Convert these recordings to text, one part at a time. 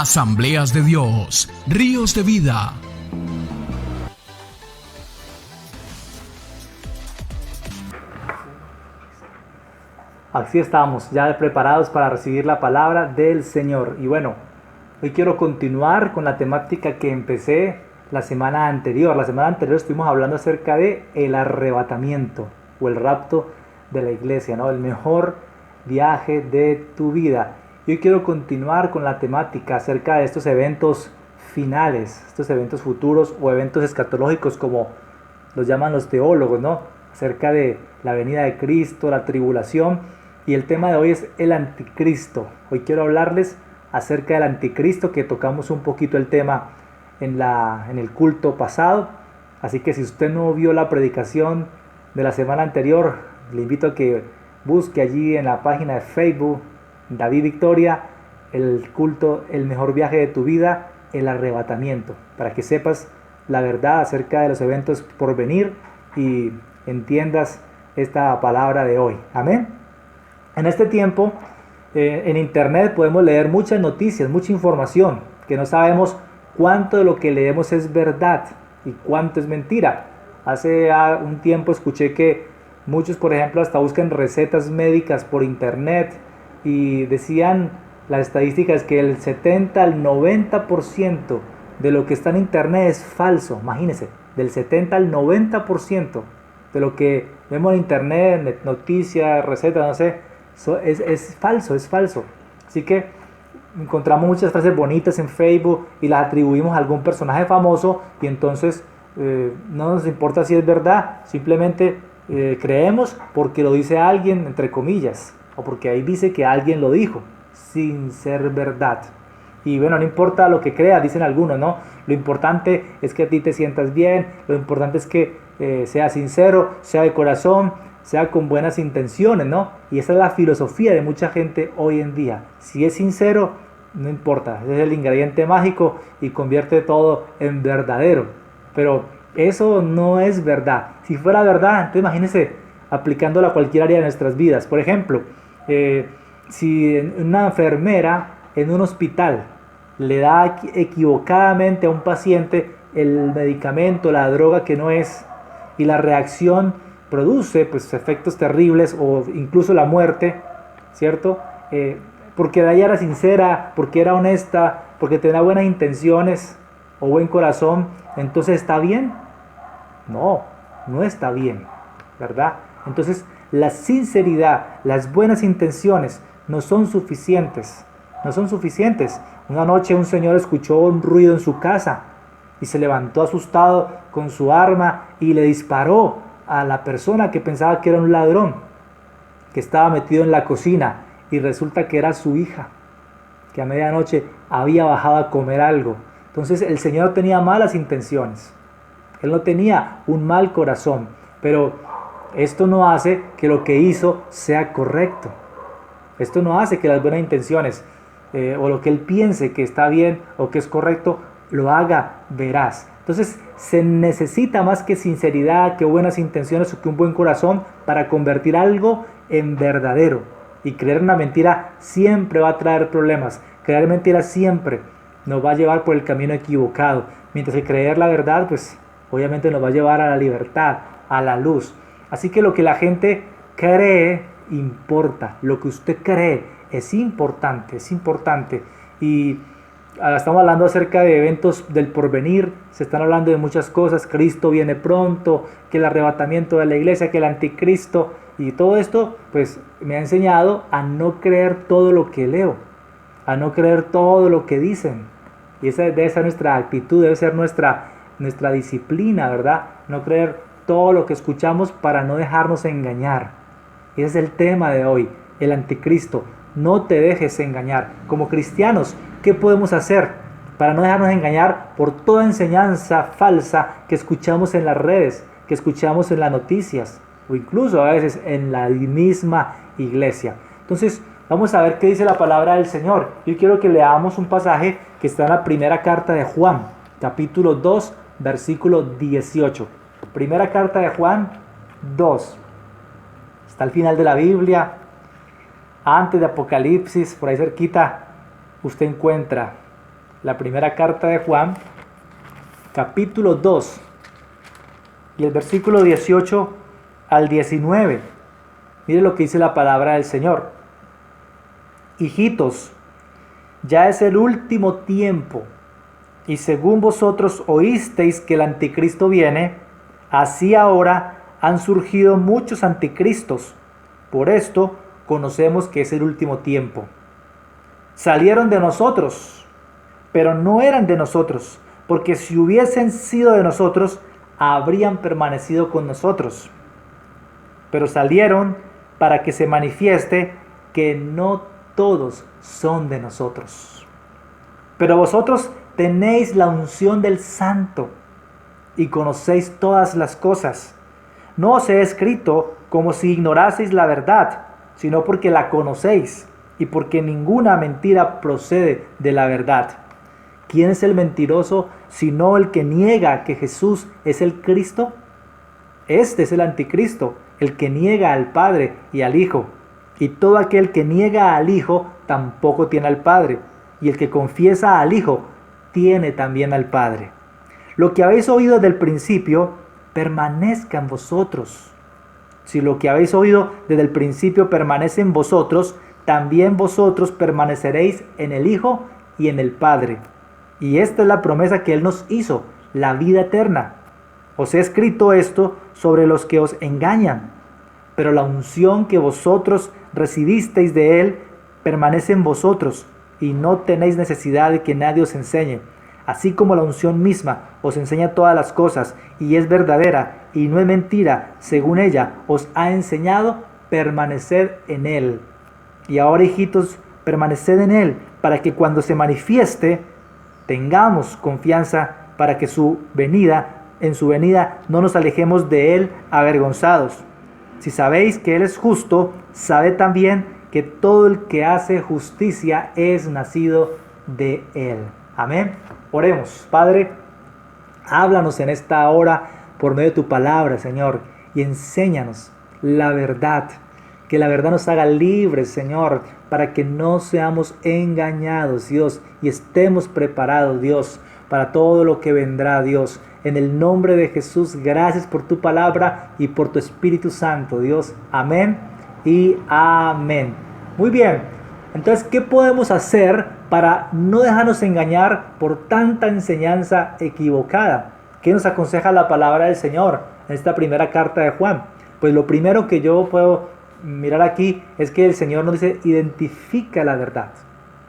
Asambleas de Dios, Ríos de Vida. Así estamos, ya preparados para recibir la palabra del Señor. Y bueno, hoy quiero continuar con la temática que empecé la semana anterior. La semana anterior estuvimos hablando acerca de el arrebatamiento o el rapto de la iglesia, ¿no? El mejor viaje de tu vida. Y hoy quiero continuar con la temática acerca de estos eventos finales, estos eventos futuros o eventos escatológicos como los llaman los teólogos, ¿no? Acerca de la venida de Cristo, la tribulación. Y el tema de hoy es el anticristo. Hoy quiero hablarles acerca del anticristo, que tocamos un poquito el tema en el culto pasado. Así que si usted no vio la predicación de la semana anterior, le invito a que busque allí en la página de Facebook David Victoria el culto El mejor viaje de tu vida, el arrebatamiento, para que sepas la verdad acerca de los eventos por venir y entiendas esta palabra de hoy. Amén. En este tiempo en internet podemos leer muchas noticias, mucha información, que no sabemos cuánto de lo que leemos es verdad y cuánto es mentira. Hace un tiempo escuché que muchos, por ejemplo, hasta buscan recetas médicas por internet y decían las estadísticas que el 70 al 90% de lo que está en internet es falso. Imagínense, del 70 al 90% de lo que vemos en internet, noticias, recetas, no sé, es falso, es falso. Así que encontramos muchas frases bonitas en Facebook y las atribuimos a algún personaje famoso y entonces no nos importa si es verdad, simplemente creemos porque lo dice alguien, entre comillas, o porque ahí dice que alguien lo dijo, sin ser verdad. Y bueno, no importa lo que creas, dicen algunos, ¿no? Lo importante es que a ti te sientas bien, lo importante es que sea sincero, sea de corazón, sea con buenas intenciones, ¿no? Y esa es la filosofía de mucha gente hoy en día. Si es sincero, no importa, ese es el ingrediente mágico y convierte todo en verdadero. Pero eso no es verdad. Si fuera verdad, entonces imagínense aplicándola a cualquier área de nuestras vidas. Por ejemplo, si una enfermera en un hospital le da equivocadamente a un paciente el medicamento, la droga que no es, y la reacción produce pues efectos terribles o incluso la muerte, ¿cierto? Porque ella era sincera, porque era honesta, porque tenía buenas intenciones o buen corazón, entonces ¿está bien? No, no está bien, ¿verdad? Entonces la sinceridad, las buenas intenciones no son suficientes, no son suficientes. Una noche un señor escuchó un ruido en su casa y se levantó asustado con su arma y le disparó a la persona que pensaba que era un ladrón, que estaba metido en la cocina, y resulta que era su hija, que a medianoche había bajado a comer algo. Entonces el señor tenía malas intenciones, él no tenía un mal corazón, pero esto no hace que lo que hizo sea correcto. Esto no hace que las buenas intenciones o lo que él piense que está bien o que es correcto lo haga veraz. Entonces se necesita más que sinceridad, que buenas intenciones o que un buen corazón para convertir algo en verdadero. Y creer una mentira siempre va a traer problemas. Creer mentira siempre nos va a llevar por el camino equivocado. Mientras que creer la verdad, pues obviamente nos va a llevar a la libertad, a la luz. Así que lo que la gente cree importa. Lo que usted cree es importante, es importante. Y estamos hablando acerca de eventos del porvenir, se están hablando de muchas cosas, Cristo viene pronto, que el arrebatamiento de la iglesia, que el anticristo, y todo esto pues me ha enseñado a no creer todo lo que leo, a no creer todo lo que dicen. Y esa debe ser nuestra actitud, debe ser nuestra disciplina, ¿verdad? No creer todo lo que escuchamos para no dejarnos engañar. Ese es el tema de hoy, el anticristo. No te dejes engañar. Como cristianos, ¿qué podemos hacer para no dejarnos engañar por toda enseñanza falsa que escuchamos en las redes, que escuchamos en las noticias o incluso a veces en la misma iglesia? Entonces, vamos a ver qué dice la palabra del Señor. Yo quiero que leamos un pasaje que está en la primera carta de Juan, capítulo 2, versículo 18. Primera carta de Juan 2. Está al final de la Biblia, antes de Apocalipsis, por ahí cerquita, usted encuentra la primera carta de Juan, capítulo 2, y el versículo 18 al 19. Mire lo que dice la palabra del Señor. Hijitos, ya es el último tiempo, y según vosotros oísteis que el anticristo viene, así ahora han surgido muchos anticristos. Por esto conocemos que es el último tiempo. Salieron de nosotros, pero no eran de nosotros, porque si hubiesen sido de nosotros, habrían permanecido con nosotros. Pero salieron para que se manifieste que no todos son de nosotros. Pero vosotros tenéis la unción del Santo y conocéis todas las cosas. No os he escrito como si ignoraseis la verdad, sino porque la conocéis y porque ninguna mentira procede de la verdad. ¿Quién es el mentiroso sino el que niega que Jesús es el Cristo? Este es el anticristo, el que niega al Padre y al Hijo. Y todo aquel que niega al Hijo tampoco tiene al Padre. Y el que confiesa al Hijo tiene también al Padre. Lo que habéis oído desde el principio, permanezca en vosotros. Si lo que habéis oído desde el principio permanece en vosotros, también vosotros permaneceréis en el Hijo y en el Padre. Y esta es la promesa que Él nos hizo, la vida eterna. Os he escrito esto sobre los que os engañan, pero la unción que vosotros recibisteis de Él permanece en vosotros, y no tenéis necesidad de que nadie os enseñe. Así como la unción misma os enseña todas las cosas, y es verdadera, y no es mentira, según ella os ha enseñado, permaneced en Él. Y ahora, hijitos, permaneced en Él, para que cuando se manifieste, tengamos confianza para que en su venida no nos alejemos de Él avergonzados. Si sabéis que Él es justo, sabed también que todo el que hace justicia es nacido de Él. Amén. Oremos. Padre, háblanos en esta hora por medio de tu palabra, Señor, y enséñanos la verdad. Que la verdad nos haga libres, Señor, para que no seamos engañados, Dios, y estemos preparados, Dios, para todo lo que vendrá, Dios. En el nombre de Jesús, gracias por tu palabra y por tu Espíritu Santo, Dios. Amén y amén. Muy bien, entonces, ¿qué podemos hacer para no dejarnos engañar por tanta enseñanza equivocada? ¿Qué nos aconseja la palabra del Señor en esta primera carta de Juan? Pues lo primero que yo puedo mirar aquí es que el Señor nos dice, identifica la verdad.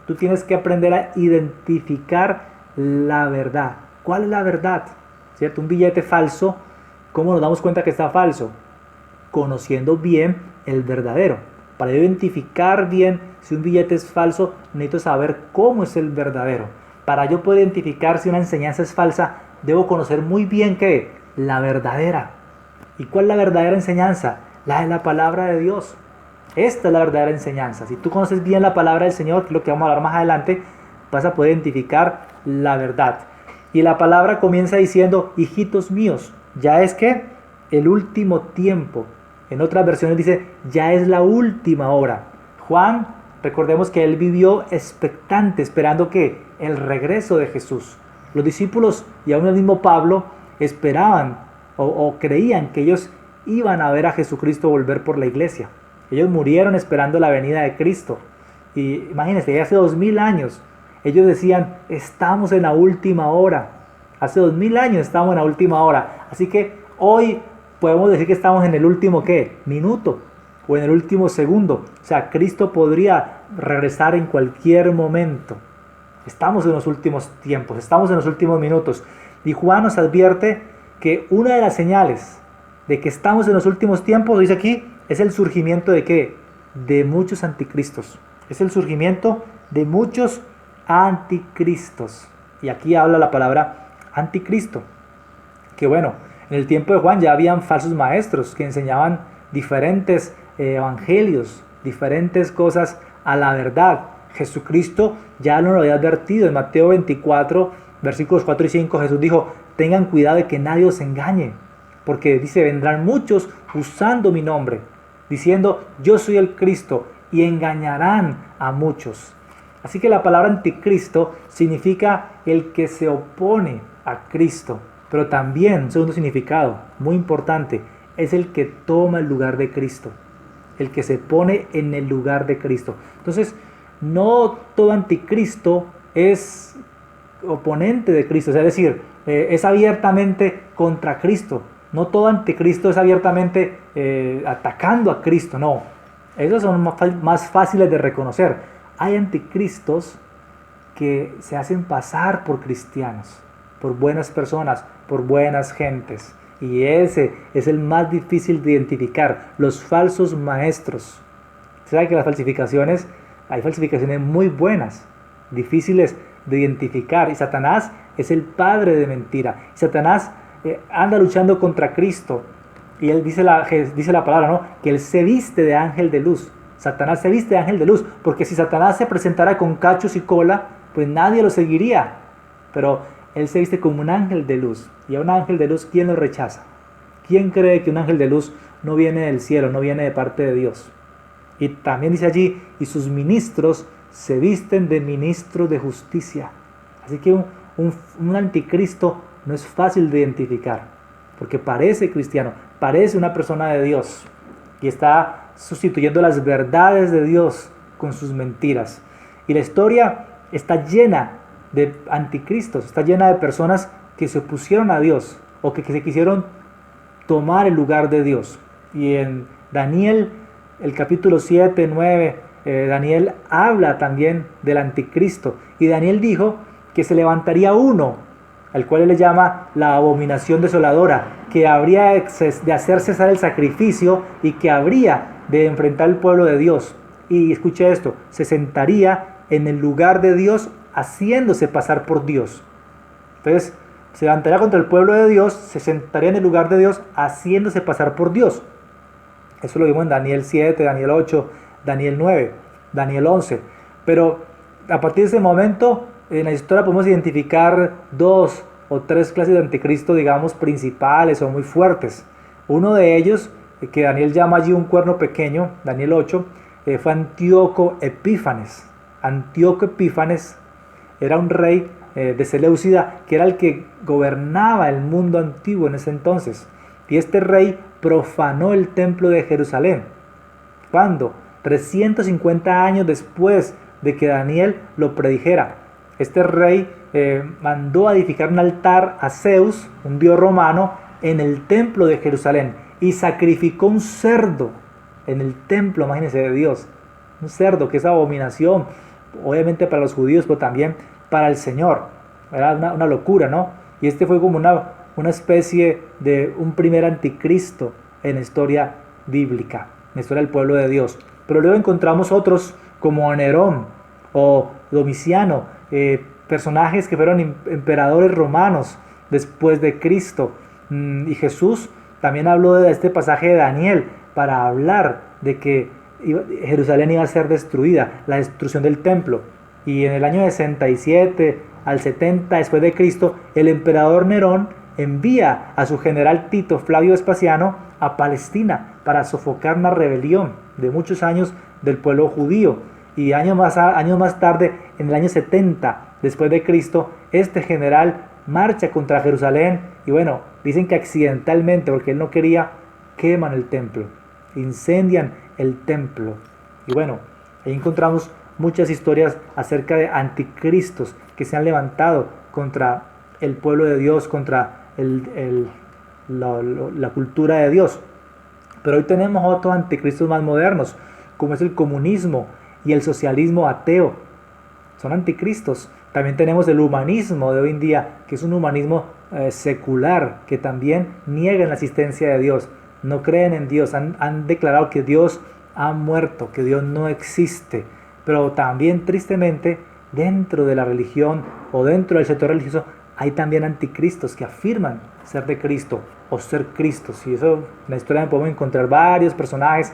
Tú tienes que aprender a identificar la verdad. ¿Cuál es la verdad? ¿Cierto? Un billete falso, ¿cómo nos damos cuenta que está falso? Conociendo bien el verdadero. Para identificar bien si un billete es falso, necesito saber cómo es el verdadero. Para yo poder identificar si una enseñanza es falsa, debo conocer muy bien ¿qué? La verdadera. ¿Y cuál es la verdadera enseñanza? La de la palabra de Dios. Esta es la verdadera enseñanza. Si tú conoces bien la palabra del Señor, que es lo que vamos a hablar más adelante, vas a poder identificar la verdad. Y la palabra comienza diciendo, hijitos míos, ya es que el último tiempo. En otras versiones dice, ya es la última hora. Juan, recordemos que él vivió expectante, esperando que el regreso de Jesús. Los discípulos y aún el mismo Pablo esperaban o creían que ellos iban a ver a Jesucristo volver por la iglesia. Ellos murieron esperando la venida de Cristo. Y imagínense, ya hace 2000 años, ellos decían, estamos en la última hora. Hace 2000 años estamos en la última hora. Así que hoy podemos decir que estamos en el último, ¿qué? Minuto. O en el último segundo. O sea, Cristo podría regresar en cualquier momento. Estamos en los últimos tiempos. Estamos en los últimos minutos. Y Juan nos advierte que una de las señales de que estamos en los últimos tiempos, dice aquí, es el surgimiento de ¿qué? De muchos anticristos. Es el surgimiento de muchos anticristos. Y aquí habla la palabra anticristo. Que bueno, en el tiempo de Juan ya habían falsos maestros que enseñaban diferentes evangelios, diferentes cosas a la verdad. Jesucristo ya nos lo había advertido en Mateo 24, versículos 4 y 5. Jesús dijo, tengan cuidado de que nadie os engañe. Porque dice, vendrán muchos usando mi nombre, diciendo, yo soy el Cristo, y engañarán a muchos. Así que la palabra anticristo significa el que se opone a Cristo, pero también, un segundo significado muy importante, es el que toma el lugar de Cristo, el que se pone en el lugar de Cristo. Entonces, no todo anticristo es oponente de Cristo, es decir, es abiertamente contra Cristo. No todo anticristo es abiertamente atacando a Cristo, no. Esos son más fáciles de reconocer. Hay anticristos que se hacen pasar por cristianos, por buenas personas, por buenas gentes. Y ese es el más difícil de identificar, los falsos maestros. ¿Sabe que las falsificaciones, hay falsificaciones muy buenas, difíciles de identificar? Y Satanás es el padre de mentira. Satanás anda luchando contra Cristo. Y él dice la palabra, ¿no?, que él se viste de ángel de luz. Satanás se viste de ángel de luz, porque si Satanás se presentara con cachos y cola, pues nadie lo seguiría. Pero él se viste como un ángel de luz. Y a un ángel de luz, ¿quién lo rechaza? ¿Quién cree que un ángel de luz no viene del cielo, no viene de parte de Dios? Y también dice allí, y sus ministros se visten de ministros de justicia. Así que un anticristo no es fácil de identificar, porque parece cristiano, parece una persona de Dios, y está sustituyendo las verdades de Dios con sus mentiras. Y la historia está llena de anticristos, está llena de personas que se opusieron a Dios, o que se quisieron tomar el lugar de Dios. Y en Daniel, el capítulo 7, 9, Daniel habla también del anticristo. Y Daniel dijo que se levantaría uno, al cual él le llama la abominación desoladora, que habría de hacer cesar el sacrificio y que habría de enfrentar al pueblo de Dios. Y escuche esto, se sentaría en el lugar de Dios haciéndose pasar por Dios. Entonces, se levantaría contra el pueblo de Dios, se sentaría en el lugar de Dios haciéndose pasar por Dios. Eso lo vimos en Daniel 7, Daniel 8, Daniel 9, Daniel 11. Pero a partir de ese momento, en la historia podemos identificar 2 o 3 clases de anticristo, digamos, principales o muy fuertes. Uno de ellos, que Daniel llama allí un cuerno pequeño, Daniel 8, fue Antíoco Epífanes. Antíoco Epífanes era un rey de Seleucida, que era el que gobernaba el mundo antiguo en ese entonces. Y este rey profanó el templo de Jerusalén. ¿Cuándo? 350 años después de que Daniel lo predijera. Este rey mandó a edificar un altar a Zeus, un dios romano, en el templo de Jerusalén, y sacrificó un cerdo en el templo, imagínense, de Dios. Un cerdo, que es abominación, obviamente para los judíos, pero también para el Señor. Era una locura, ¿no? Y este fue como una especie de un primer anticristo en la historia bíblica, en la historia del pueblo de Dios. Pero luego encontramos otros como Nerón o Domiciano, personajes que fueron emperadores romanos después de Cristo. Y Jesús también habló de este pasaje de Daniel para hablar de que Jerusalén iba a ser destruida, la destrucción del templo. Y en el año 67 al 70 después de Cristo, el emperador Nerón envía a su general Tito Flavio Vespasiano a Palestina para sofocar una rebelión de muchos años del pueblo judío. Y años más tarde, en el año 70 después de Cristo, este general marcha contra Jerusalén y bueno, dicen que accidentalmente, porque él no quería, queman el templo, incendian el templo. Y bueno, ahí encontramos muchas historias acerca de anticristos que se han levantado contra el pueblo de Dios, contra la cultura de Dios. Pero hoy tenemos otros anticristos más modernos, como es el comunismo y el socialismo ateo. Son anticristos. También tenemos el humanismo de hoy en día, que es un humanismo secular, que también niegan la existencia de Dios. No creen en Dios, han declarado que Dios ha muerto, que Dios no existe. Pero también, tristemente, dentro de la religión o dentro del sector religioso, hay también anticristos que afirman ser de Cristo o ser Cristos. Y eso, en la historia podemos encontrar varios personajes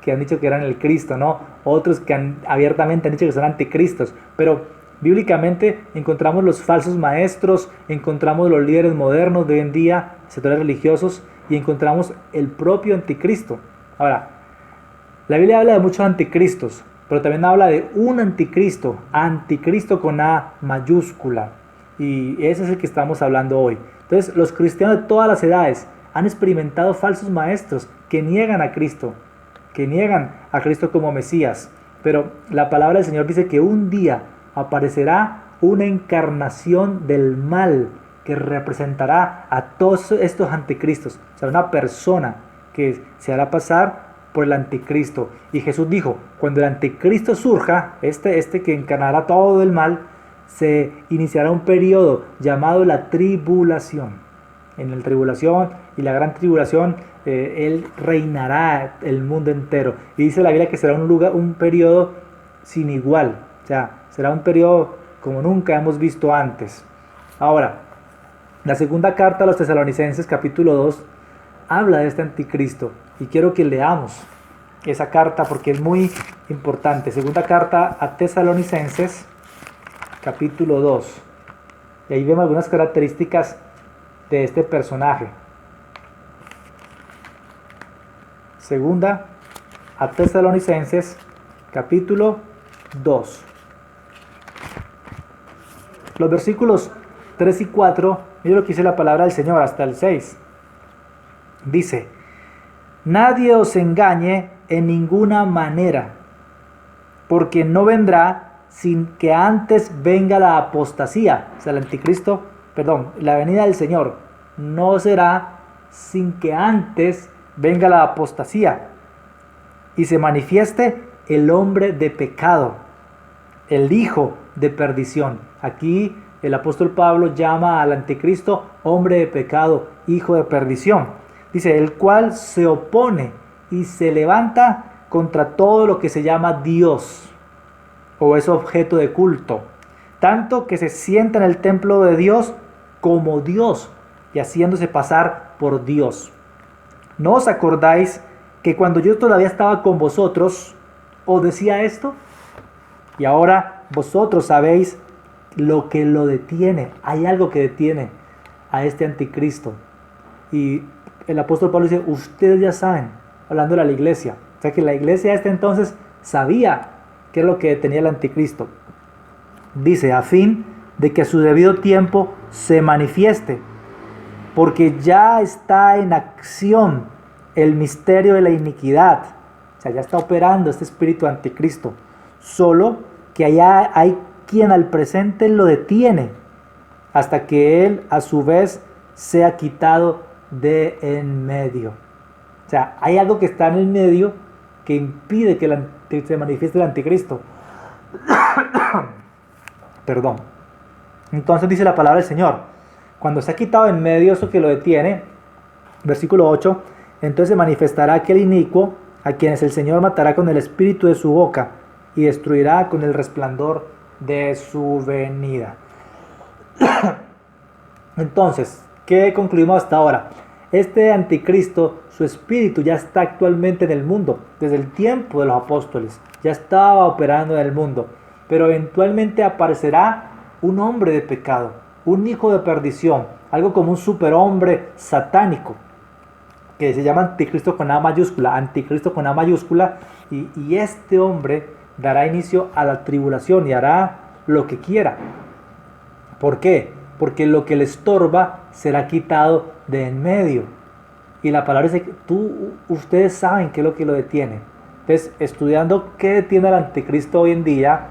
que han dicho que eran el Cristo, ¿no? Otros que abiertamente han dicho que son anticristos. Pero bíblicamente encontramos los falsos maestros, encontramos los líderes modernos de hoy en día, sectores religiosos, y encontramos el propio anticristo. Ahora, la Biblia habla de muchos anticristos, pero también habla de un anticristo, anticristo con A mayúscula. Y ese es el que estamos hablando hoy. Entonces, los cristianos de todas las edades han experimentado falsos maestros que niegan a Cristo, como Mesías. Pero la palabra del Señor dice que un día aparecerá una encarnación del mal que representará a todos estos anticristos. O sea, una persona que se hará pasar por el anticristo. Y Jesús dijo, cuando el anticristo surja, este que encarnará todo el mal, se iniciará un periodo llamado la tribulación. En la tribulación y la gran tribulación, Él reinará el mundo entero. Y dice la Biblia que será un periodo sin igual. O sea, será un periodo como nunca hemos visto antes. Ahora, la segunda carta a los Tesalonicenses, capítulo 2, habla de este anticristo. Y quiero que leamos esa carta porque es muy importante. Segunda carta a Tesalonicenses, capítulo 2. Y ahí vemos algunas características de este personaje. Segunda a Tesalonicenses, capítulo 2. Los versículos 3 y 4, mira lo que dice la palabra del Señor hasta el 6. Dice, nadie os engañe en ninguna manera, porque no vendrá sin que antes venga la apostasía. O sea, el anticristo, la venida del Señor no será sin que antes venga la apostasía y se manifieste el hombre de pecado, el hijo de perdición. Aquí el apóstol Pablo llama al anticristo hombre de pecado, hijo de perdición. Dice, el cual se opone y se levanta contra todo lo que se llama Dios o es objeto de culto, tanto que se sienta en el templo de Dios como Dios y haciéndose pasar por Dios. ¿No os acordáis que cuando yo todavía estaba con vosotros os decía esto? Y ahora vosotros sabéis lo que lo detiene. Hay algo que detiene a este anticristo. Y el apóstol Pablo dice, ustedes ya saben, hablando de la iglesia. O sea que la iglesia de este entonces sabía qué es lo que detenía el anticristo. Dice, a fin de que a su debido tiempo se manifieste, porque ya está en acción el misterio de la iniquidad. O sea, ya está operando este espíritu anticristo. Solo que allá hay quien al presente lo detiene, hasta que él a su vez sea quitado de en medio. O sea, hay algo que está en el medio que impide que se manifieste el anticristo. Perdón. Entonces dice la palabra del Señor, cuando se ha quitado en medio eso que lo detiene, versículo 8, entonces se manifestará aquel inicuo a quienes el Señor matará con el espíritu de su boca y destruirá con el resplandor de su venida. Entonces, ¿qué concluimos hasta ahora? Este anticristo, su espíritu ya está actualmente en el mundo, desde el tiempo de los apóstoles, ya estaba operando en el mundo, pero eventualmente aparecerá un hombre de pecado, un hijo de perdición, algo como un superhombre satánico, que se llama anticristo con A mayúscula, y este hombre dará inicio a la tribulación y hará lo que quiera. ¿Por qué? Porque lo que le estorba será quitado de en medio. Y la palabra dice que ustedes saben qué es lo que lo detiene. Entonces, estudiando qué detiene al anticristo hoy en día,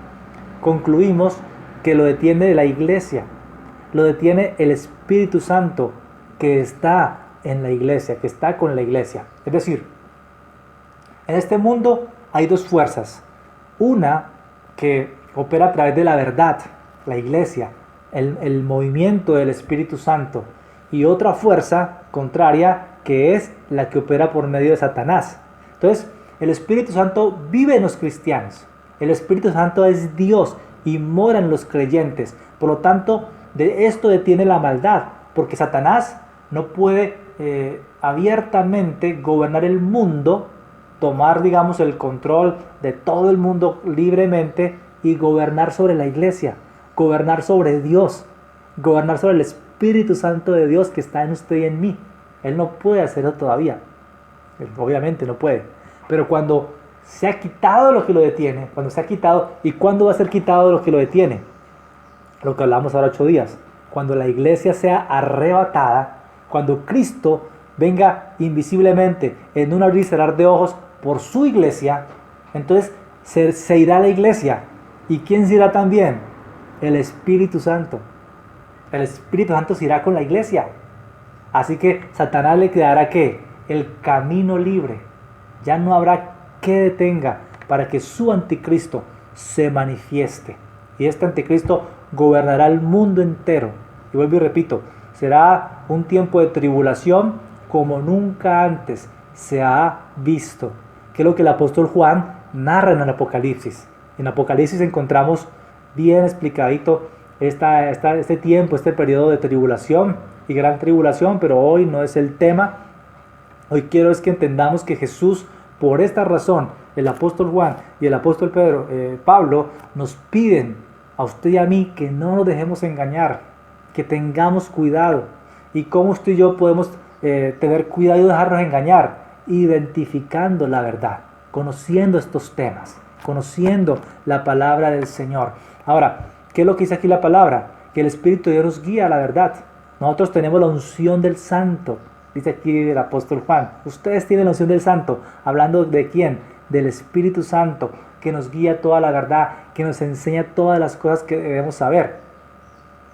concluimos que lo detiene la iglesia, lo detiene el Espíritu Santo que está en la iglesia, que está con la iglesia. Es decir, en este mundo hay dos fuerzas. Una que opera a través de la verdad, la iglesia, el movimiento del Espíritu Santo, y otra fuerza contraria que es la que opera por medio de Satanás. Entonces, el Espíritu Santo vive en los cristianos. El Espíritu Santo es Dios y mora en los creyentes. Por lo tanto, de esto detiene la maldad, porque Satanás no puede abiertamente gobernar el mundo, tomar, digamos, el control de todo el mundo libremente y gobernar sobre la iglesia, gobernar sobre Dios, gobernar sobre el Espíritu Santo de Dios que está en usted y en mí. Él no puede hacerlo todavía. Él obviamente no puede. Pero cuando se ha quitado lo que lo detiene, cuando se ha quitado, ¿y cuándo va a ser quitado lo que lo detiene? Lo que hablamos ahora 8 días, cuando la iglesia sea arrebatada, cuando Cristo venga invisiblemente en un abrir y cerrar de ojos por su iglesia, entonces se irá la iglesia. ¿Y quién se irá también? El Espíritu Santo. El Espíritu Santo se irá con la iglesia. Así que Satanás le quedará ¿qué? El camino libre. Ya no habrá que detenga para que su anticristo se manifieste. Y este anticristo gobernará el mundo entero. Y vuelvo y repito, será un tiempo de tribulación como nunca antes se ha visto. Que es lo que el apóstol Juan narra en el Apocalipsis. En Apocalipsis encontramos bien explicadito este tiempo, este periodo de tribulación y gran tribulación, pero hoy no es el tema. Hoy quiero es que entendamos que Jesús, por esta razón, el apóstol Juan y el apóstol Pablo nos piden a usted y a mí que no nos dejemos engañar, que tengamos cuidado. ¿Y cómo usted y yo podemos tener cuidado y no dejarnos engañar? Identificando la verdad, conociendo estos temas, conociendo la palabra del Señor. Ahora, ¿qué es lo que dice aquí la palabra? Que el Espíritu de Dios nos guía a la verdad. Nosotros tenemos la unción del Santo, dice aquí el apóstol Juan. Ustedes tienen la unción del Santo, hablando de quién, del Espíritu Santo, que nos guía toda la verdad, que nos enseña todas las cosas que debemos saber.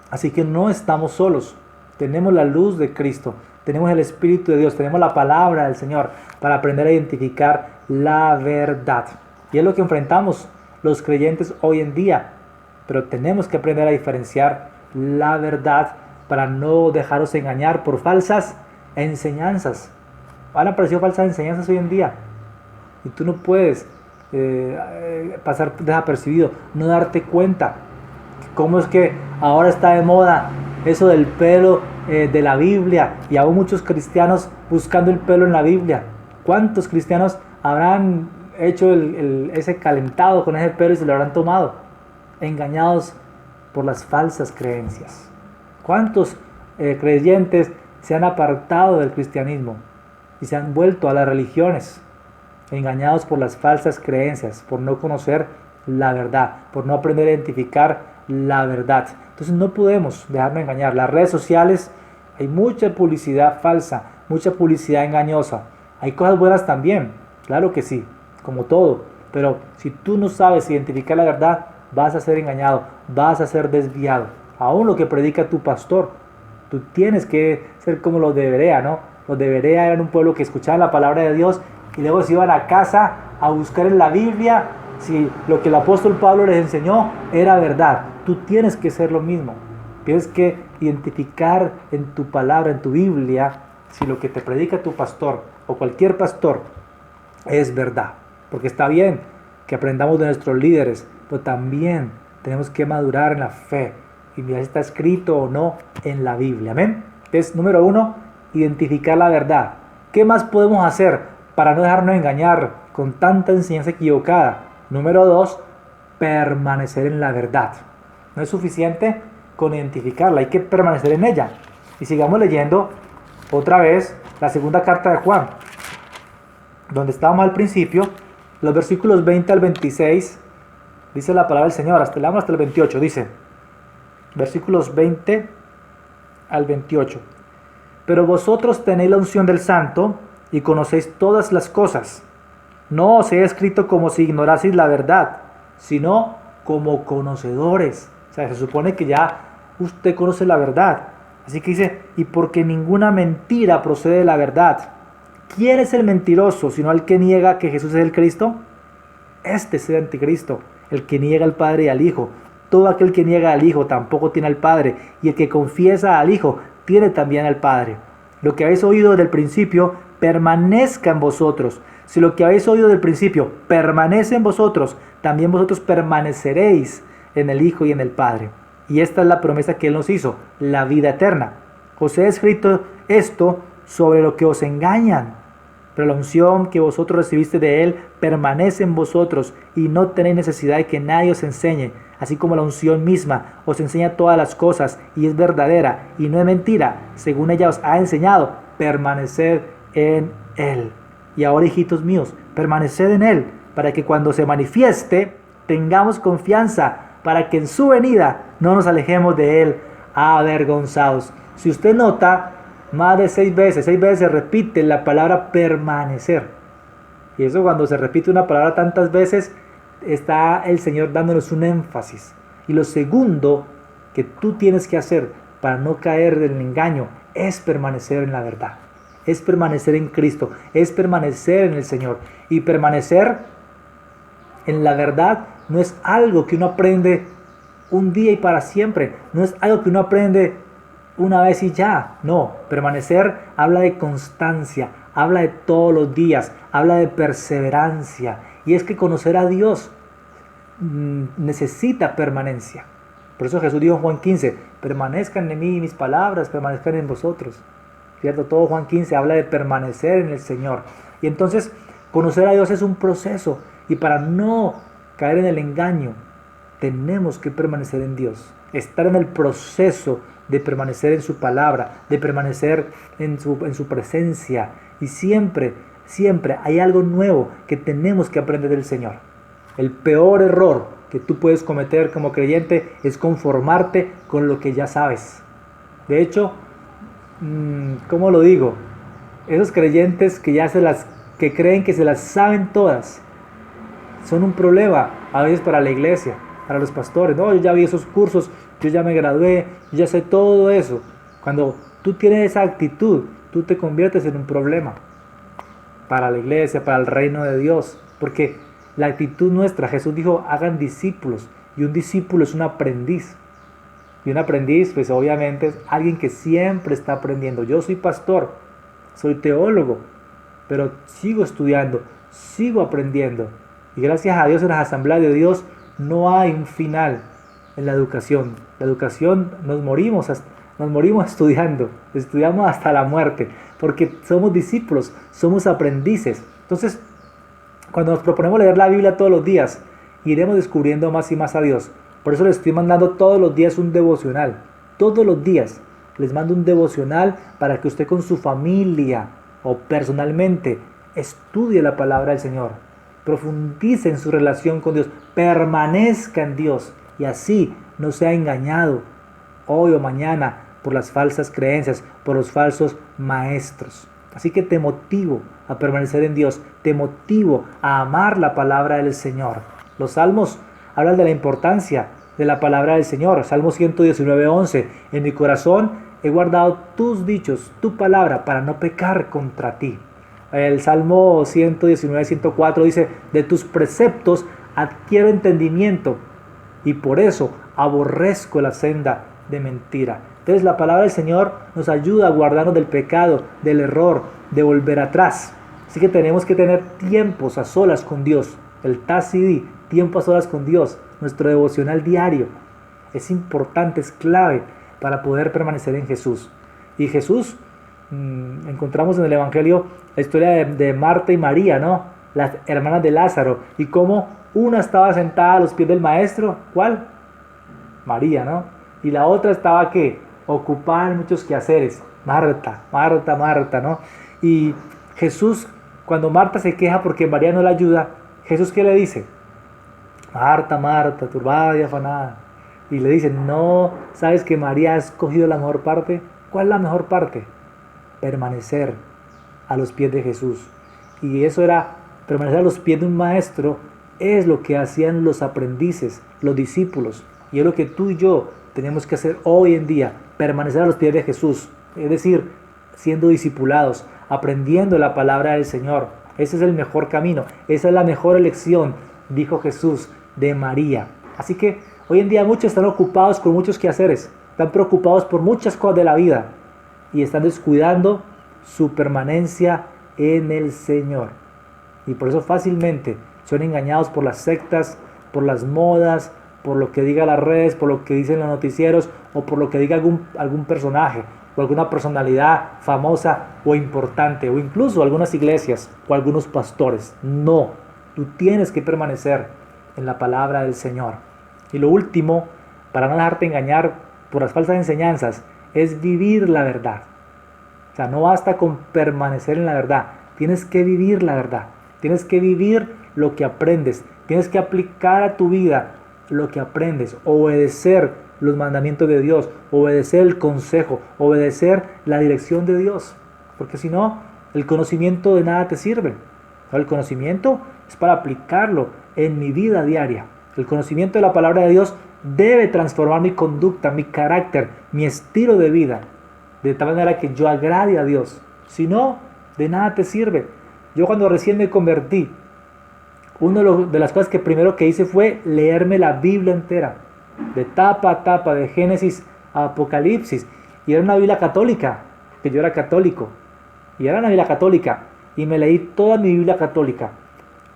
Así que no estamos solos, tenemos la luz de Cristo, tenemos el Espíritu de Dios, tenemos la palabra del Señor para aprender a identificar la verdad. Y es lo que enfrentamos los creyentes hoy en día, pero tenemos que aprender a diferenciar la verdad para no dejaros engañar por falsas enseñanzas. Han aparecido falsas enseñanzas hoy en día y tú no puedes pasar desapercibido, no darte cuenta. ¿Cómo es que ahora está de moda eso del pelo de la Biblia y aún muchos cristianos buscando el pelo en la Biblia? ¿Cuántos cristianos habrán hecho ese calentado con ese pelo y se lo habrán tomado? Engañados por las falsas creencias. ¿Cuántos creyentes se han apartado del cristianismo y se han vuelto a las religiones? Engañados por las falsas creencias, por no conocer la verdad, por no aprender a identificar la verdad. Entonces no podemos dejarnos engañar. Las redes sociales, hay mucha publicidad falsa, mucha publicidad engañosa. Hay cosas buenas también, claro que sí, como todo. Pero si tú no sabes identificar la verdad, vas a ser engañado, vas a ser desviado. Aún lo que predica tu pastor, tú tienes que ser como los de Berea, ¿no? Los de Berea eran un pueblo que escuchaban la palabra de Dios y luego se iban a casa a buscar en la Biblia si lo que el apóstol Pablo les enseñó era verdad. Tú tienes que ser lo mismo. Tienes que identificar en tu palabra, en tu Biblia, si lo que te predica tu pastor o cualquier pastor es verdad. Porque está bien que aprendamos de nuestros líderes, pero también tenemos que madurar en la fe y mirar si está escrito o no en la Biblia. Amén. Entonces, número 1, identificar la verdad. ¿Qué más podemos hacer para no dejarnos engañar con tanta enseñanza equivocada? Número 2, permanecer en la verdad. No es suficiente con identificarla, hay que permanecer en ella. Y sigamos leyendo otra vez la segunda carta de Juan, donde estábamos al principio, los versículos 20 al 26, dice la palabra del Señor, leamos hasta el 28, dice, versículos 20 al 28. Pero vosotros tenéis la unción del Santo y conocéis todas las cosas. No os he escrito como si ignoraseis la verdad, sino como conocedores. O sea, se supone que ya usted conoce la verdad. Así que dice, y porque ninguna mentira procede de la verdad. ¿Quién es el mentiroso, sino el que niega que Jesús es el Cristo? Este es el anticristo, el que niega al Padre y al Hijo. Todo aquel que niega al Hijo tampoco tiene al Padre, y el que confiesa al Hijo tiene también al Padre. Lo que habéis oído desde el principio permanezca en vosotros. Si lo que habéis oído del principio permanece en vosotros, también vosotros permaneceréis en el Hijo y en el Padre. Y esta es la promesa que Él nos hizo, la vida eterna. Os he escrito esto sobre lo que os engañan, pero la unción que vosotros recibiste de Él permanece en vosotros y no tenéis necesidad de que nadie os enseñe, así como la unción misma os enseña todas las cosas y es verdadera y no es mentira, según ella os ha enseñado, permaneced en Él. Y ahora, hijitos míos, permaneced en Él, para que cuando se manifieste tengamos confianza, para que en su venida no nos alejemos de Él avergonzados. Si usted nota, más de 6 veces se repite la palabra permanecer. Y eso, cuando se repite una palabra tantas veces, está el Señor dándonos un énfasis. Y lo segundo que tú tienes que hacer para no caer del engaño es permanecer en la verdad, es permanecer en Cristo, es permanecer en el Señor. Y permanecer en la verdad no es algo que uno aprende un día y para siempre, no es algo que uno aprende una vez y ya. No, permanecer habla de constancia, habla de todos los días, habla de perseverancia. Y es que conocer a Dios necesita permanencia. Por eso Jesús dijo en Juan 15, permanezcan en mí y mis palabras permanezcan en vosotros. ¿Cierto? Todo Juan 15 habla de permanecer en el Señor. Y entonces conocer a Dios es un proceso. Y para no caer en el engaño, tenemos que permanecer en Dios. Estar en el proceso de permanecer en su palabra, de permanecer en su presencia. Y siempre hay algo nuevo que tenemos que aprender del Señor. El peor error que tú puedes cometer como creyente es conformarte con lo que ya sabes. De hecho, ¿cómo lo digo? Esos creyentes que creen que se las saben todas, son un problema a veces para la iglesia, para los pastores. No, yo ya vi esos cursos, yo ya me gradué, yo ya sé todo eso. Cuando tú tienes esa actitud, tú te conviertes en un problema para la iglesia, para el reino de Dios. Porque la actitud nuestra, Jesús dijo, hagan discípulos. Y un discípulo es un aprendiz. Y un aprendiz, pues obviamente es alguien que siempre está aprendiendo. Yo soy pastor, soy teólogo, pero sigo estudiando, sigo aprendiendo. Y gracias a Dios en las asambleas de Dios no hay un final en la educación. La educación nos morimos estudiando, estudiamos hasta la muerte, porque somos discípulos, somos aprendices. Entonces, cuando nos proponemos leer la Biblia todos los días, iremos descubriendo más y más a Dios. Por eso les estoy mandando todos los días un devocional. Todos los días les mando un devocional para que usted con su familia o personalmente estudie la palabra del Señor. Profundice en su relación con Dios. Permanezca en Dios. Y así no sea engañado hoy o mañana por las falsas creencias, por los falsos maestros. Así que te motivo a permanecer en Dios. Te motivo a amar la palabra del Señor. Los salmos hablan de la importancia de la palabra del Señor. Salmo 119:11. En mi corazón he guardado tus dichos, tu palabra, para no pecar contra ti. El Salmo 119:104 dice, de tus preceptos adquiero entendimiento y por eso aborrezco la senda de mentira. Entonces la palabra del Señor nos ayuda a guardarnos del pecado, del error, de volver atrás. Así que tenemos que tener tiempos a solas con Dios. El TACD, tiempo a solas con Dios, nuestro devocional diario. Es importante, es clave para poder permanecer en Jesús. Y Jesús, encontramos en el Evangelio la historia de Marta y María, ¿no? Las hermanas de Lázaro. Y cómo una estaba sentada a los pies del maestro. ¿Cuál? María, ¿no? Y la otra estaba, ¿qué? Ocupada en muchos quehaceres. Marta, ¿no? Y Jesús, cuando Marta se queja porque María no la ayuda, Jesús, ¿qué le dice? Marta, Marta, turbada y afanada. Y le dice, no, ¿sabes que María ha escogido la mejor parte? ¿Cuál es la mejor parte? Permanecer a los pies de Jesús. Y eso era, permanecer a los pies de un maestro, es lo que hacían los aprendices, los discípulos. Y es lo que tú y yo tenemos que hacer hoy en día, permanecer a los pies de Jesús. Es decir, siendo discipulados, aprendiendo la palabra del Señor. Ese es el mejor camino, esa es la mejor elección, dijo Jesús, de María. Así que hoy en día muchos están ocupados con muchos quehaceres, están preocupados por muchas cosas de la vida y están descuidando su permanencia en el Señor. Y por eso fácilmente son engañados por las sectas, por las modas, por lo que diga las redes, por lo que dicen los noticieros o por lo que diga algún personaje o alguna personalidad famosa o importante o incluso algunas iglesias o algunos pastores. No, tú tienes que permanecer en la palabra del Señor. Y lo último, para no dejarte engañar por las falsas enseñanzas, es vivir la verdad. O sea, no basta con permanecer en la verdad, tienes que vivir la verdad, tienes que vivir lo que aprendes. Tienes que aplicar a tu vida lo que aprendes, obedecer los mandamientos de Dios, obedecer el consejo, obedecer la dirección de Dios. Porque si no, el conocimiento de nada te sirve. El conocimiento es para aplicarlo en mi vida diaria. El conocimiento de la palabra de Dios debe transformar mi conducta, mi carácter, mi estilo de vida, de tal manera que yo agrade a Dios. Si no, de nada te sirve. Yo cuando recién me convertí, una de las cosas que primero que hice fue leerme la Biblia entera, de tapa a tapa, de Génesis a Apocalipsis. Y era una Biblia católica, que yo era católico. Y era una Biblia católica. Y me leí toda mi Biblia católica.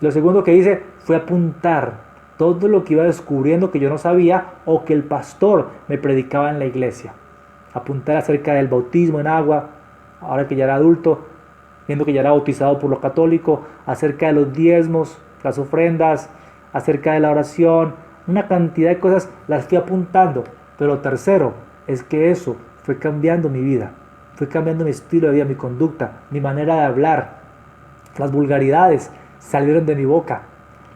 Lo segundo que hice fue apuntar todo lo que iba descubriendo que yo no sabía o que el pastor me predicaba en la iglesia. Apuntar acerca del bautismo en agua, ahora que ya era adulto, viendo que ya era bautizado por lo católico, acerca de los diezmos, las ofrendas, acerca de la oración, una cantidad de cosas las fui apuntando. Pero lo tercero es que eso fue cambiando mi vida, fue cambiando mi estilo de vida, mi conducta, mi manera de hablar. Las vulgaridades salieron de mi boca,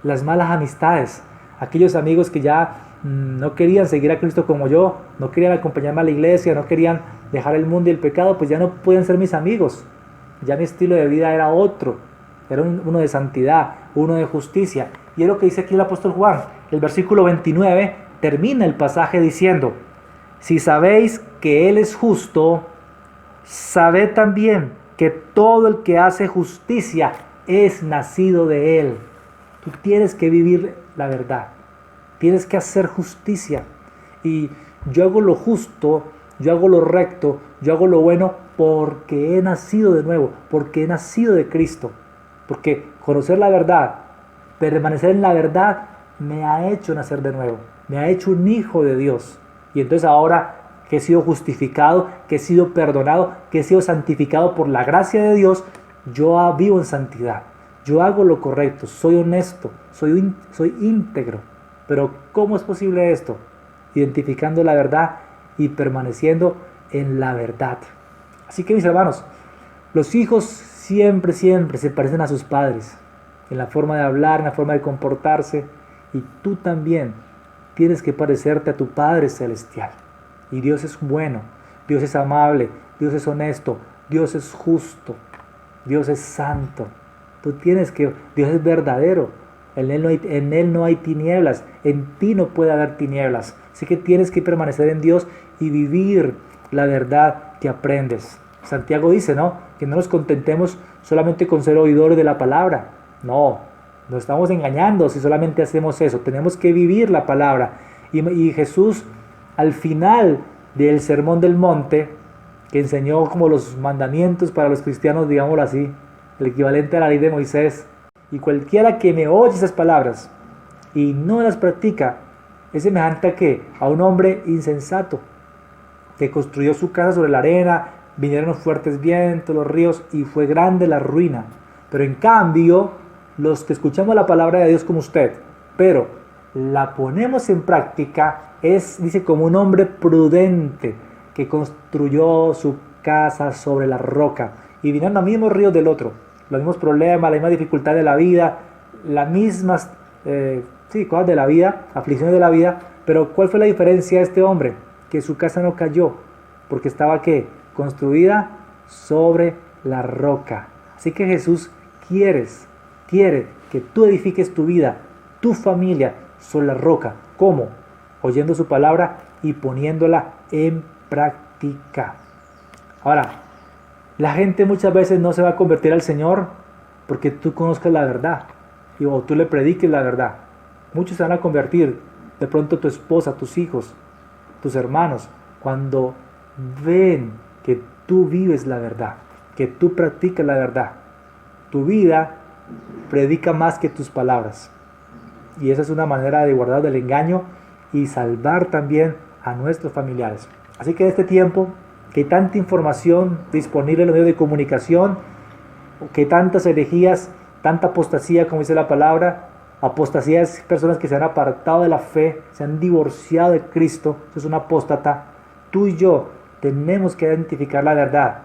las malas amistades, aquellos amigos que ya no querían seguir a Cristo como yo, no querían acompañarme a la iglesia, no querían dejar el mundo y el pecado, pues ya no podían ser mis amigos. Ya mi estilo de vida era otro, era uno de santidad, uno de justicia. Y es lo que dice aquí el apóstol Juan. El versículo 29 termina el pasaje diciendo: si sabéis que Él es justo, sabed también que todo el que hace justicia es nacido de Él. Tú tienes que vivir la verdad, tienes que hacer justicia. Y yo hago lo justo, yo hago lo recto, yo hago lo bueno porque he nacido de nuevo, porque he nacido de Cristo. Porque conocer la verdad, permanecer en la verdad, me ha hecho nacer de nuevo, me ha hecho un hijo de Dios. Y entonces ahora que he sido justificado, que he sido perdonado, que he sido santificado por la gracia de Dios, yo vivo en santidad, yo hago lo correcto, soy honesto, soy íntegro. Pero ¿cómo es posible esto? Identificando la verdad y permaneciendo en la verdad. Así que mis hermanos, los hijos siempre se parecen a sus padres, en la forma de hablar, en la forma de comportarse, y tú también tienes que parecerte a tu Padre Celestial. Y Dios es bueno, Dios es amable, Dios es honesto, Dios es justo, Dios es santo. Dios es verdadero, en Él no hay tinieblas, en ti no puede haber tinieblas. Así que tienes que permanecer en Dios y vivir la verdad que aprendes. Santiago dice, ¿no?, que no nos contentemos solamente con ser oidores de la palabra. No, nos estamos engañando si solamente hacemos eso. Tenemos que vivir la palabra. Y Jesús, al final del Sermón del Monte, que enseñó como los mandamientos para los cristianos, digámoslo así, el equivalente a la ley de Moisés, y cualquiera que me oye esas palabras y no las practica, es semejante a ¿qué? A un hombre insensato, que construyó su casa sobre la arena, vinieron los fuertes vientos, los ríos, y fue grande la ruina. Pero en cambio, los que escuchamos la palabra de Dios como usted, pero la ponemos en práctica, dice, como un hombre prudente que construyó su casa sobre la roca. Y vinieron los mismos ríos del otro, los mismos problemas, la misma dificultad de la vida, las mismas cosas de la vida, aflicciones de la vida. Pero ¿cuál fue la diferencia de este hombre? Que su casa no cayó, porque estaba ¿qué? Construida sobre la roca. Así que Jesús quiere que tú edifiques tu vida, tu familia sobre la roca. ¿Cómo? Oyendo su palabra y poniéndola en práctica. Ahora, la gente muchas veces no se va a convertir al Señor porque tú conozcas la verdad o tú le prediques la verdad. Muchos se van a convertir, de pronto tu esposa, tus hijos, tus hermanos, cuando ven que tú vives la verdad, que tú practicas la verdad. Tu vida predica más que tus palabras. Y esa es una manera de guardar del engaño y salvar también a nuestros familiares. Así que en este tiempo, que hay tanta información disponible en los medios de comunicación, que tantas herejías, tanta apostasía, como dice la palabra. Apostasía es personas que se han apartado de la fe, se han divorciado de Cristo. Eso es una apóstata. Tú y yo tenemos que identificar la verdad,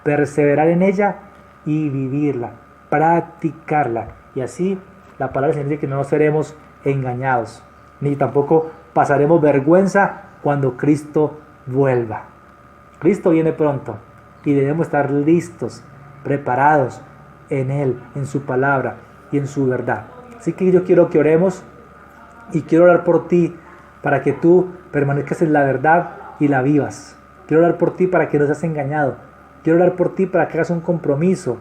perseverar en ella y vivirla, practicarla. Y así la palabra del Señor dice que no seremos engañados, ni tampoco pasaremos vergüenza cuando Cristo vuelva. Cristo viene pronto y debemos estar listos, preparados en Él, en su palabra y en su verdad. Así que yo quiero que oremos y quiero orar por ti para que tú permanezcas en la verdad y la vivas. Quiero orar por ti para que no seas engañado. Quiero orar por ti para que hagas un compromiso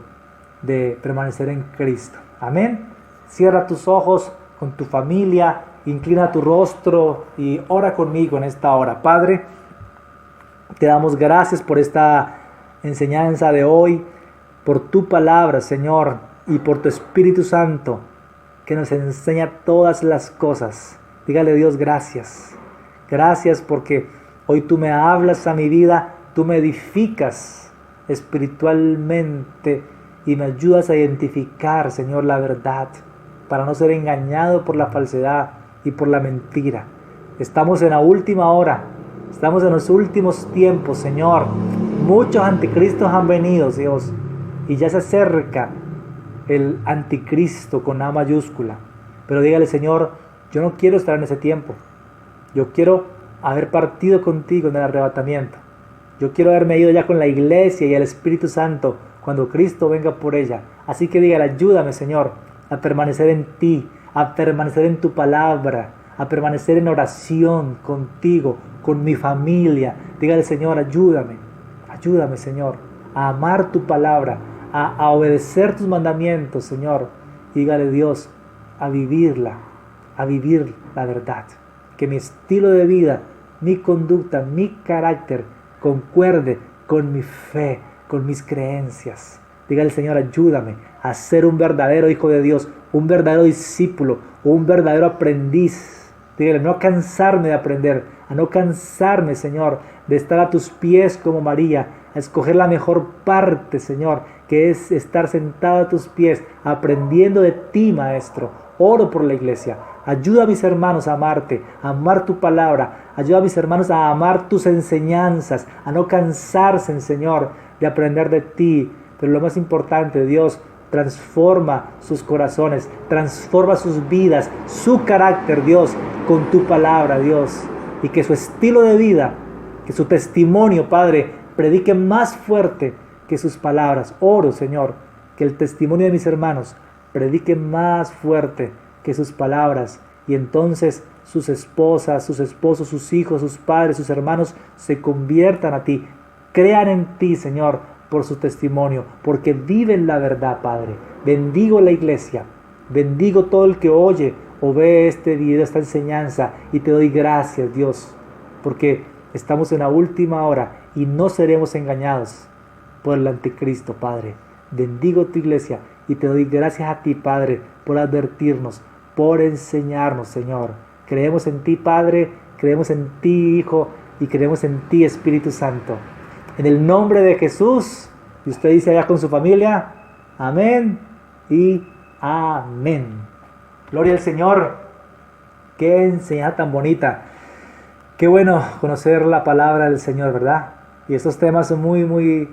de permanecer en Cristo. Amén. Cierra tus ojos con tu familia, inclina tu rostro y ora conmigo en esta hora. Padre, te damos gracias por esta enseñanza de hoy, por tu palabra, Señor, y por tu Espíritu Santo, que nos enseña todas las cosas. Dígale a Dios gracias. Gracias porque hoy tú me hablas a mi vida, tú me edificas espiritualmente y me ayudas a identificar, Señor, la verdad, para no ser engañado por la falsedad y por la mentira. Estamos en la última hora, estamos en los últimos tiempos, Señor. Muchos anticristos han venido, Dios, y ya se acerca el anticristo con A mayúscula. Pero dígale, Señor, yo no quiero estar en ese tiempo. Yo quiero haber partido contigo en el arrebatamiento. Yo quiero haberme ido ya con la iglesia y el Espíritu Santo cuando Cristo venga por ella. Así que dígale, ayúdame, Señor, a permanecer en ti, a permanecer en tu palabra, a permanecer en oración contigo, con mi familia. Dígale, Señor, ayúdame, Señor, a amar tu palabra, a obedecer tus mandamientos, Señor. Dígale, Dios, a vivir la verdad. Que mi estilo de vida, mi conducta, mi carácter concuerde con mi fe, con mis creencias. Dígale, Señor, ayúdame a ser un verdadero hijo de Dios, un verdadero discípulo, un verdadero aprendiz. Dígale, no cansarme de aprender, a no cansarme, Señor, de estar a tus pies como María, a escoger la mejor parte, Señor, que es estar sentado a tus pies, aprendiendo de ti, Maestro. Oro por la iglesia. Ayuda a mis hermanos a amarte, a amar tu palabra. Ayuda a mis hermanos a amar tus enseñanzas, a no cansarse, Señor, de aprender de ti. Pero lo más importante, Dios, transforma sus corazones, transforma sus vidas, su carácter, Dios, con tu palabra, Dios. Y que su estilo de vida, que su testimonio, Padre, predique más fuerte que sus palabras. Oro, Señor, que el testimonio de mis hermanos predique más fuerte que sus palabras, y entonces sus esposas, sus esposos, sus hijos, sus padres, sus hermanos se conviertan a ti, crean en ti, Señor, por su testimonio, porque viven la verdad, Padre. Bendigo la iglesia, bendigo todo el que oye o ve este video, esta enseñanza, y te doy gracias, Dios, porque estamos en la última hora y no seremos engañados por el anticristo, Padre. Bendigo tu iglesia y te doy gracias a ti, Padre, por advertirnos, por enseñarnos, Señor. Creemos en ti, Padre, creemos en ti, Hijo, y creemos en ti, Espíritu Santo. En el nombre de Jesús, y usted dice allá con su familia, amén y amén. Gloria al Señor. Qué enseñanza tan bonita. Qué bueno conocer la palabra del Señor, ¿verdad? Y estos temas son muy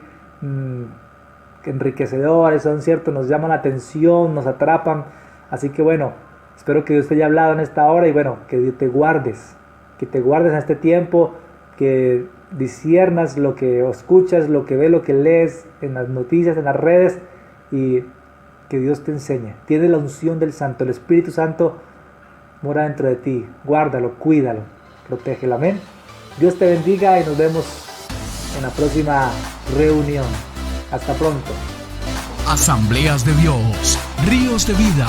enriquecedores, son ciertos, nos llaman la atención, nos atrapan. Así que bueno, espero que Dios te haya hablado en esta hora y bueno, que te guardes en este tiempo, que disciernas lo que escuchas, lo que ves, lo que lees en las noticias, en las redes, y que Dios te enseñe. Tienes la unción del Santo, el Espíritu Santo mora dentro de ti. Guárdalo, cuídalo, protégelo. Amén. Dios te bendiga y nos vemos en la próxima reunión. Hasta pronto. Asambleas de Dios, Ríos de Vida.